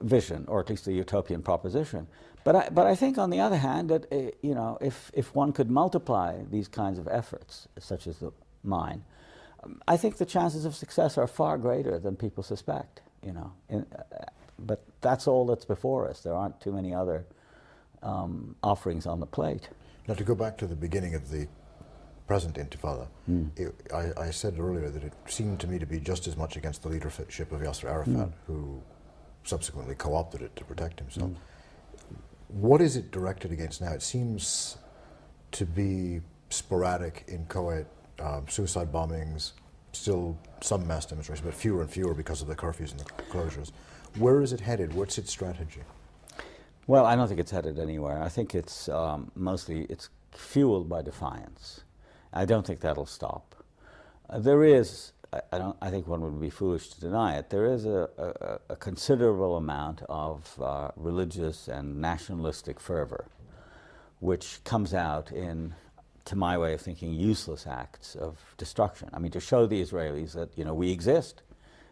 vision, or at least the utopian proposition. But I think, on the other hand, that if one could multiply these kinds of efforts, such as mine, I think the chances of success are far greater than people suspect. But that's all that's before us. There aren't too many other offerings on the plate. Now, to go back to the beginning of the present Intifada, I said earlier that it seemed to me to be just as much against the leadership of Yasser Arafat, who subsequently co-opted it to protect himself. What is it directed against now? It seems to be sporadic in Kuwait, suicide bombings, still some mass demonstrations, but fewer and fewer because of the curfews and the closures. Where is it headed? What's its strategy? Well, I don't think it's headed anywhere. I think it's mostly fueled by defiance. I don't think that'll stop. There is, I think one would be foolish to deny it, there is a considerable amount of religious and nationalistic fervor, which comes out in, to my way of thinking, useless acts of destruction. I mean, to show the Israelis that, we exist,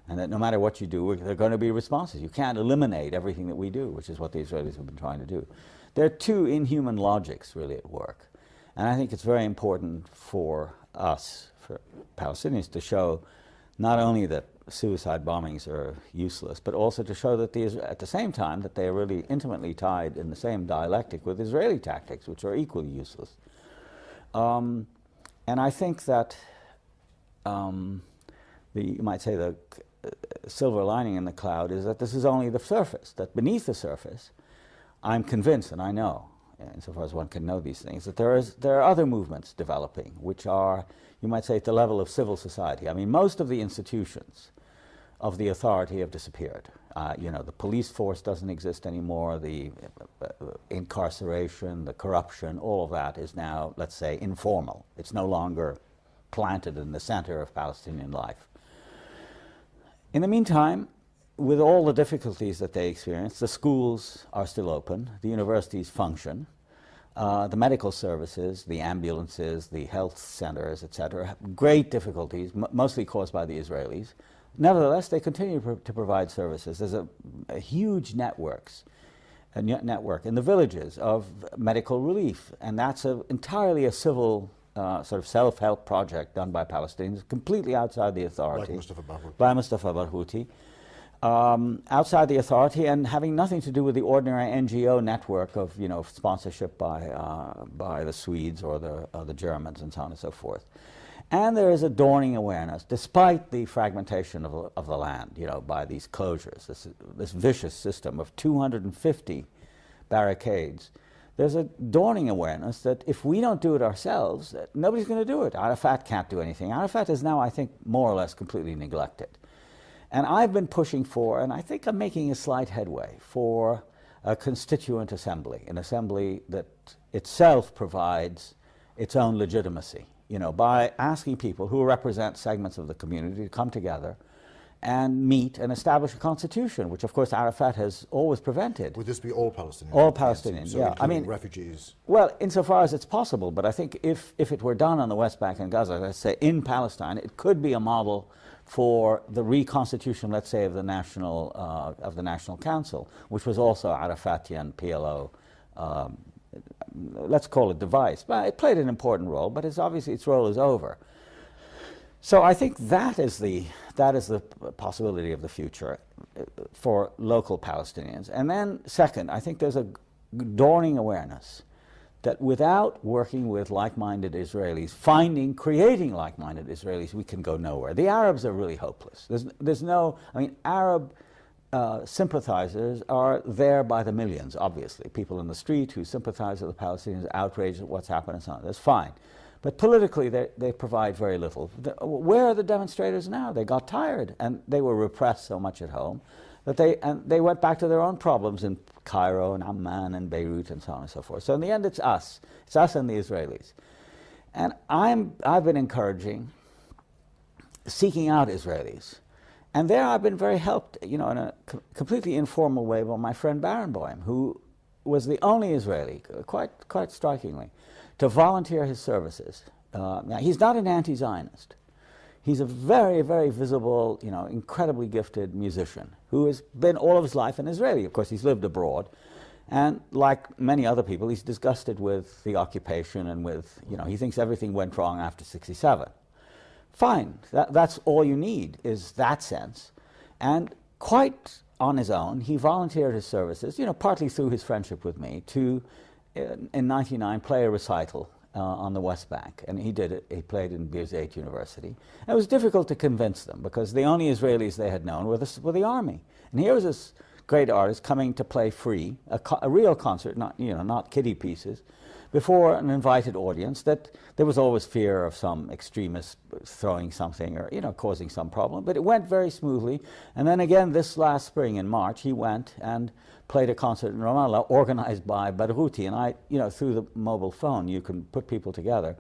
and that no matter what you do, there are going to be responses. You can't eliminate everything that we do, which is what the Israelis have been trying to do. There are two inhuman logics really at work. And I think it's very important for us, for Palestinians, to show not only that suicide bombings are useless, but also to show that at the same time that they are really intimately tied in the same dialectic with Israeli tactics, which are equally useless. And I think that you might say the silver lining in the cloud is that this is only the surface, that beneath the surface, I'm convinced, and I know, insofar as one can know these things, that there are other movements developing, which are, you might say, at the level of civil society. I mean, most of the institutions of the authority have disappeared. The police force doesn't exist anymore, the incarceration, the corruption, all of that is now, let's say, informal. It's no longer planted in the center of Palestinian life. In the meantime, with all the difficulties that they experience, the schools are still open, the universities function, the medical services, the ambulances, the health centers, etc., have great difficulties, mostly caused by the Israelis. Nevertheless, they continue to provide services. There's a huge network in the villages of medical relief, and that's entirely a civil sort of self-help project done by Palestinians, completely outside the authority. By Mustafa Barghouti. Outside the authority and having nothing to do with the ordinary NGO network of sponsorship by the Swedes or the Germans and so on and so forth. And there is a dawning awareness, despite the fragmentation of the land, by these closures, this vicious system of 250 barricades, there's a dawning awareness that if we don't do it ourselves, nobody's going to do it. Arafat can't do anything. Arafat is now, I think, more or less completely neglected. And I've been pushing for, and I think I'm making a slight headway, for a constituent assembly, an assembly that itself provides its own legitimacy, you know, by asking people who represent segments of the community to come together and meet and establish a constitution, which of course Arafat has always prevented. Would this be all Palestinians? All Palestinians, so yeah. I mean, refugees? Well, insofar as it's possible, but I think if it were done on the West Bank and Gaza, let's say in Palestine, it could be a model for the reconstitution, let's say, of the National Council, which was also Arafatian PLO, let's call it device. But it played an important role, but it's obviously its role is over. So I think that is the possibility of the future for local Palestinians. And then second, I think there's a dawning awareness that without working with like-minded Israelis, creating like-minded Israelis, we can go nowhere. The Arabs are really hopeless. There's no, I mean, Arab sympathizers are there by the millions, obviously. People in the street who sympathize with the Palestinians, outraged at what's happened and so on. That's fine. But politically, they provide very little. Where are the demonstrators now? They got tired, and they were repressed so much at home that they went back to their own problems in Cairo and Amman and Beirut and so on and so forth. So in the end, it's us. It's us and the Israelis. And I've been encouraging, seeking out Israelis. And there I've been very helped, you know, in a completely informal way by my friend Barenboim, who was the only Israeli, quite strikingly, to volunteer his services. Now, he's not an anti-Zionist. He's a very, very visible, you know, incredibly gifted musician who has been all of his life an Israeli. Of course, he's lived abroad. And like many other people, he's disgusted with the occupation and with, you know, he thinks everything went wrong after '67. Fine, that's all you need, is that sense. And quite on his own, he volunteered his services, you know, partly through his friendship with me, to, in '99, play a recital on the West Bank. And he did it. He played in Birzeit University. And it was difficult to convince them, because the only Israelis they had known were the army. And here was this great artist coming to play free, a real concert, not kiddie pieces, before an invited audience, that there was always fear of some extremist throwing something or, you know, causing some problem. But it went very smoothly. And then again, this last spring in March, he went and played a concert in Ramallah organized by Badruti. And I, you know, through the mobile phone, you can put people together.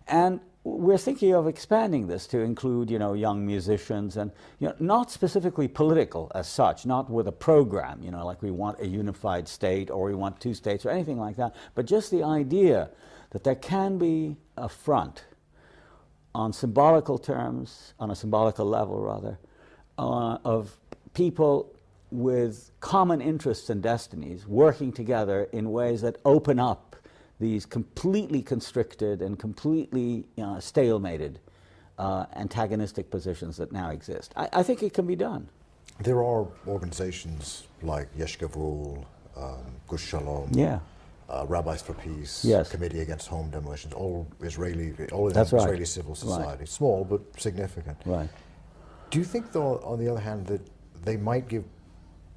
And we're thinking of expanding this to include, you know, young musicians and, you know, not specifically political as such, not with a program, you know, like we want a unified state or we want two states or anything like that, but just the idea that there can be a front on symbolical terms, on a symbolical level rather, of people with common interests and destinies working together in ways that open up these completely constricted and completely stalemated antagonistic positions that now exist. I think it can be done. There are organizations like Yesh Gavul, Gush Shalom, Rabbis for Peace, yes. Committee Against Home Demolitions, all Israeli civil society, right. Small but significant. Right. Do you think, though, on the other hand, that they might give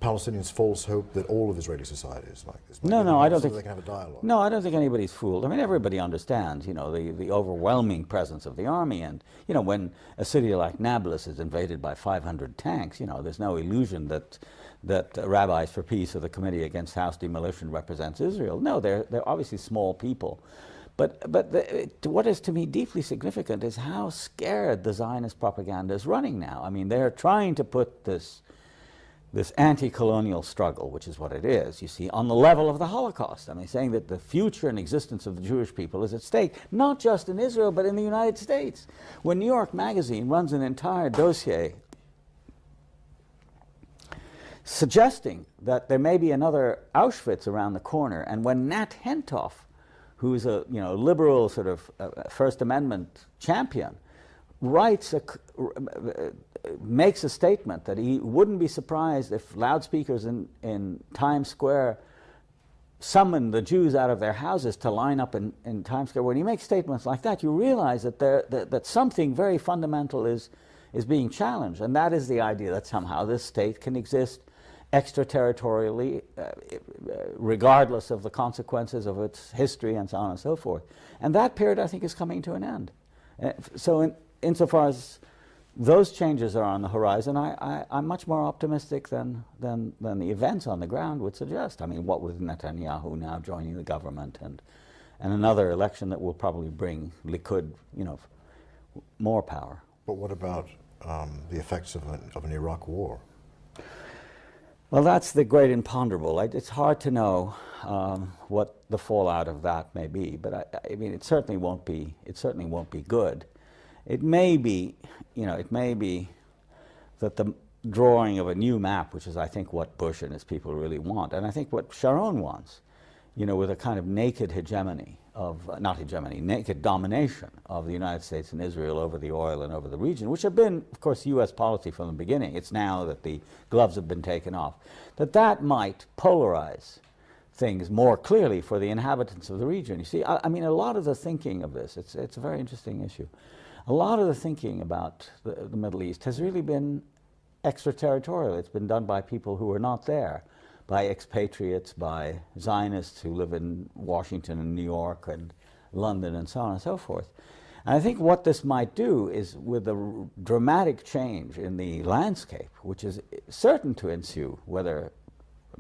Palestinians false hope that all of Israeli society is like this? No, I don't think they can have a dialogue. No, I don't think anybody's fooled. I mean, everybody understands, you know, the overwhelming presence of the army, and, you know, when a city like Nablus is invaded by 500 tanks, you know, there's no illusion that Rabbis for Peace or the Committee Against House Demolition represents Israel. No, they're obviously small people. But what is to me deeply significant is how scared the Zionist propaganda is running now. I mean, they're trying to put this anti-colonial struggle, which is what it is, you see, on the level of the Holocaust. I mean, saying that the future and existence of the Jewish people is at stake, not just in Israel, but in the United States. When New York Magazine runs an entire dossier suggesting that there may be another Auschwitz around the corner, and when Nat Hentoff, who's a liberal sort of First Amendment champion, makes a statement that he wouldn't be surprised if loudspeakers in Times Square summon the Jews out of their houses to line up in Times Square. When he makes statements like that, you realize that something very fundamental is being challenged, and that is the idea that somehow this state can exist extraterritorially, regardless of the consequences of its history and so on and so forth. And that period, I think, is coming to an end. So insofar as those changes are on the horizon, I'm much more optimistic than the events on the ground would suggest. I mean, what with Netanyahu now joining the government and another election that will probably bring Likud, you know, more power. But what about the effects of an Iraq war? Well, that's the great imponderable. It's hard to know what the fallout of that may be, but I mean, it certainly won't be. It certainly won't be good. It may be, you know, it may be that the drawing of a new map, which is, I think, what Bush and his people really want, and I think what Sharon wants, you know, with a kind of naked hegemony of, not hegemony, naked domination of the United States and Israel over the oil and over the region, which have been, of course, U.S. policy from the beginning. It's now that the gloves have been taken off, that might polarize things more clearly for the inhabitants of the region. You see, I mean, a lot of the thinking of this, it's a very interesting issue. A lot of the thinking about the Middle East has really been extraterritorial. It's been done by people who are not there, by expatriates, by Zionists who live in Washington and New York and London and so on and so forth. And I think what this might do is, with a dramatic change in the landscape, which is certain to ensue, whether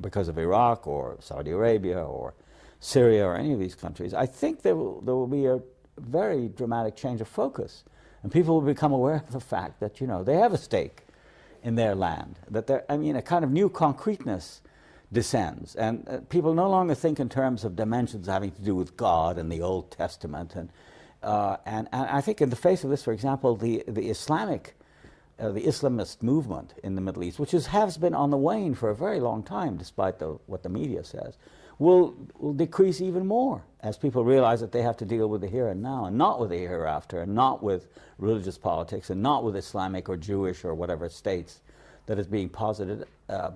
because of Iraq or Saudi Arabia or Syria or any of these countries, I think there will be a very dramatic change of focus. And people will become aware of the fact that, you know, they have a stake in their land, that I mean, a kind of new concreteness descends, and people no longer think in terms of dimensions having to do with God and the Old Testament, and I think in the face of this, for example, the Islamist movement in the Middle East, which has been on the wane for a very long time, despite what the media says, will decrease even more as people realize that they have to deal with the here and now, and not with the hereafter, and not with religious politics, and not with Islamic or Jewish or whatever states that is being posited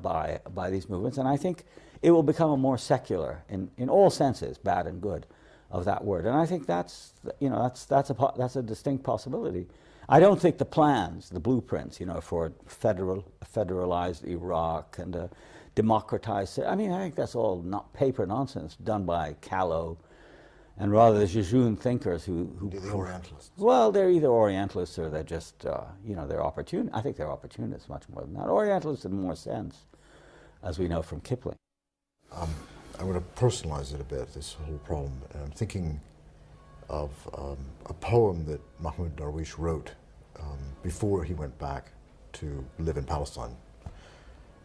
by these movements. And I think it will become a more secular, in all senses, bad and good, of that word. And I think that's a distinct possibility. I don't think the plans, the blueprints, you know, for federalized Iraq and a democratized, I mean, I think that's all not paper nonsense done by callow and rather the jejune thinkers who the Orientalists. Well, they're either Orientalists or they're just, you know, they're I think they're opportunists much more than that. Orientalists in more sense, as we know from Kipling. I'm going to personalize it a bit, this whole problem. And I'm thinking of a poem that Mahmoud Darwish wrote before he went back to live in Palestine.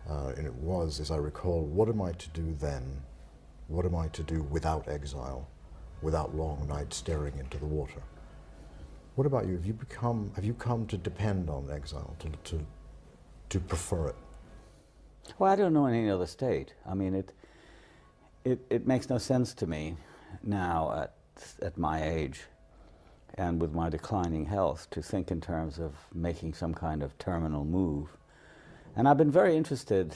And it was, as I recall, what am I to do then? What am I to do without exile, without long nights staring into the water? What about you? Have you come to depend on exile, to prefer it? Well, I don't know any other state. I mean, it makes no sense to me now at my age and with my declining health to think in terms of making some kind of terminal move. And I've been very interested,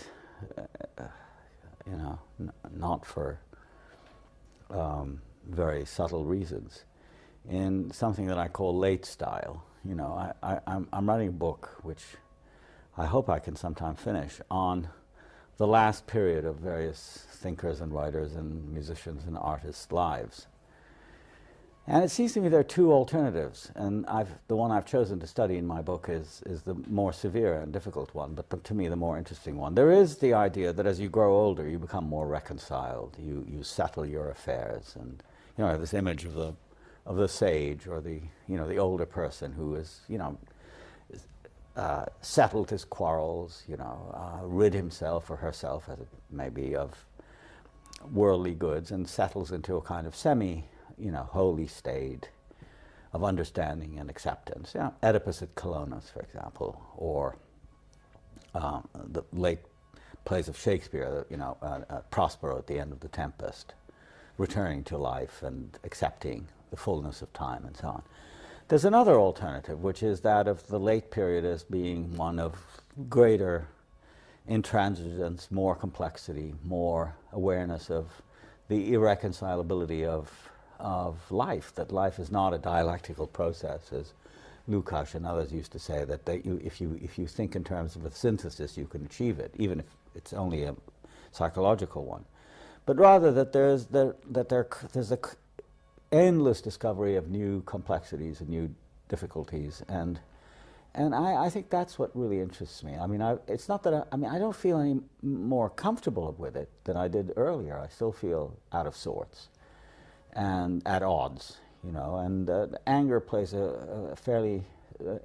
you know, not for very subtle reasons, in something that I call late style. You know, I'm writing a book, which I hope I can sometime finish, on the last period of various thinkers and writers and musicians and artists' lives. And it seems to me there are two alternatives, and the one I've chosen to study in my book is the more severe and difficult one, but to me the more interesting one. There is the idea that as you grow older, you become more reconciled, you settle your affairs, and you know, I have this image of the sage or the older person who is, you know, settled his quarrels, you know, rid himself or herself, as it may be, of worldly goods, and settles into a kind of holy state of understanding and acceptance. You know, Oedipus at Colonus, for example, or the late plays of Shakespeare, you know, Prospero at the end of The Tempest, returning to life and accepting the fullness of time and so on. There's another alternative, which is that of the late period as being one of greater intransigence, more complexity, more awareness of the irreconcilability of life, that life is not a dialectical process Lukács and others used to say that if you think in terms of a synthesis, you can achieve it, even if it's only a psychological one. But rather that there's a endless discovery of new complexities and new difficulties, and I think that's what really interests me. I mean, it's not that I don't feel any more comfortable with it than I did earlier. I still feel out of sorts and at odds. You know, and anger plays a fairly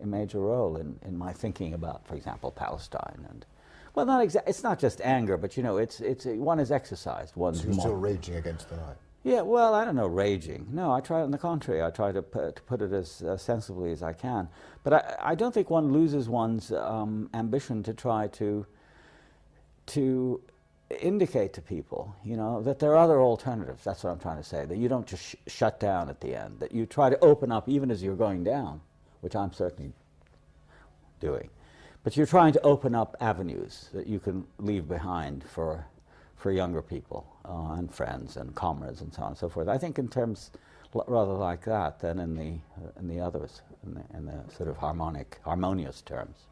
major role in my thinking about, for example, Palestine. And well, it's not just anger, but you know, it's one is exercised. One's so you're still raging against the night. Yeah, well, I don't know, raging. No, I try. On the contrary, I try to put it as sensibly as I can. But I don't think one loses one's ambition to try to indicate to people, you know, that there are other alternatives. That's what I'm trying to say, that you don't just shut down at the end, that you try to open up even as you're going down, which I'm certainly doing. But you're trying to open up avenues that you can leave behind for younger people and friends and comrades and so on and so forth. I think in terms rather like that than in the others, in the sort of harmonious terms.